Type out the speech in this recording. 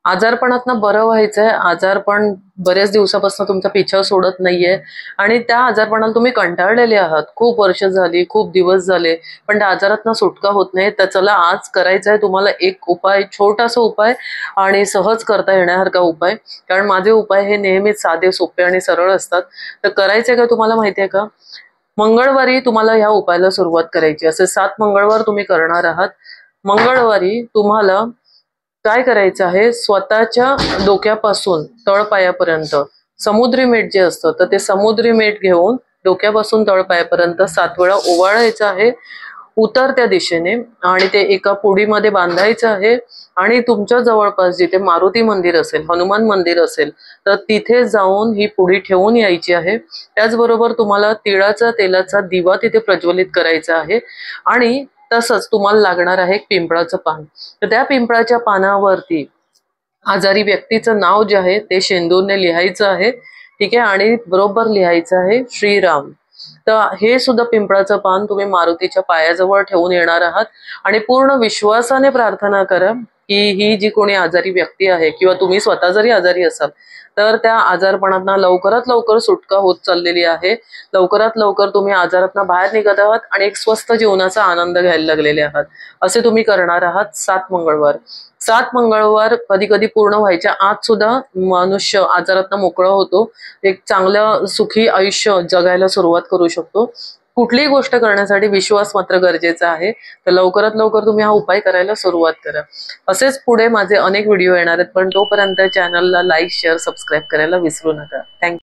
आजारपणातनं बरं व्हायचंय, आजारपण बऱ्याच दिवसापासून तुमचा पिछा सोडत नाहीये आणि त्या आजारपणाला तुम्ही कंटाळलेले आहात. खूप वर्ष झाली, खूप दिवस झाले, पण त्या आजारातनं सुटका होत नाही. तर चला आज करायचा आहे तुम्हाला एक उपाय, छोटासा उपाय आणि सहज करता येण्यासारखा उपाय. कारण माझे उपाय हे नेहमीच साधे, सोपे आणि सरळ असतात. तर करायचंय का तुम्हाला माहितीये का? मंगळवारी तुम्हाला ह्या उपायाला सुरुवात करायची. असे 7 मंगळवार तुम्ही करणार आहात. मंगळवारी तुम्हाला काय करायचं आहे, स्वतःच्या डोक्यापासून तळपायापर्यंत समुद्री मीठ जे असतं, तर ते समुद्री मीठ घेऊन डोक्यापासून तळपायापर्यंत 7 वेळा ओवाळायचं आहे उतरत्या दिशेने आणि ते एका पुडीमध्ये बांधायचं आहे. आणि तुमच्या जवळपास जिथे मारुती मंदिर असेल, हनुमान मंदिर असेल, तर तिथे जाऊन ही पुडी ठेवून यायची आहे. त्याचबरोबर तुम्हाला तिळाचा तेलाचा दिवा तिथे प्रज्वलित करायचा आहे. आणि तसंच तुम्हाला लागणार आहे एक पिंपळाचं पान. तर त्या पिंपळाच्या पानावरती आजारी व्यक्तीचं नाव जे आहे ते शेंदूरने लिहायचं आहे. ठीक आहे. आणि बरोबर लिहायचं आहे श्रीराम. तर हे सुद्धा पिंपळाचं पान तुम्ही मारुतीच्या पायाजवळ ठेवून येणार आहात. आणि पूर्ण विश्वासाने प्रार्थना करा की ही जी कोणी आजारी व्यक्ती आहे किंवा तुम्ही स्वतः जरी आजारी असाल तर त्या आजारपणातनं लवकरात लवकर सुटका होत चाललेली आहे. लवकरात लवकर तुम्ही आजारातनं बाहेर निघत आहात आणि एक स्वस्थ जीवनाचा आनंद घ्यायला लागलेले आहात. असे तुम्ही करणार आहात 7 मंगळवार. 7 मंगळवार कधी कधी पूर्ण व्हायच्या आत सुद्धा मनुष्य आजारातनं मोकळा होतो, एक चांगलं सुखी आयुष्य जगायला सुरुवात करू शकतो. कुठलीही गोष्ट करण्यासाठी विश्वास मात्र गरजेचा आहे. तर लवकरात लवकर तुम्ही हा उपाय करायला सुरुवात करा. असेच पुढे माझे अनेक व्हिडिओ येणार आहेत, पण तोपर्यंत चॅनलला लाईक, शेअर, सबस्क्राईब करायला विसरू नका. थँक्यू.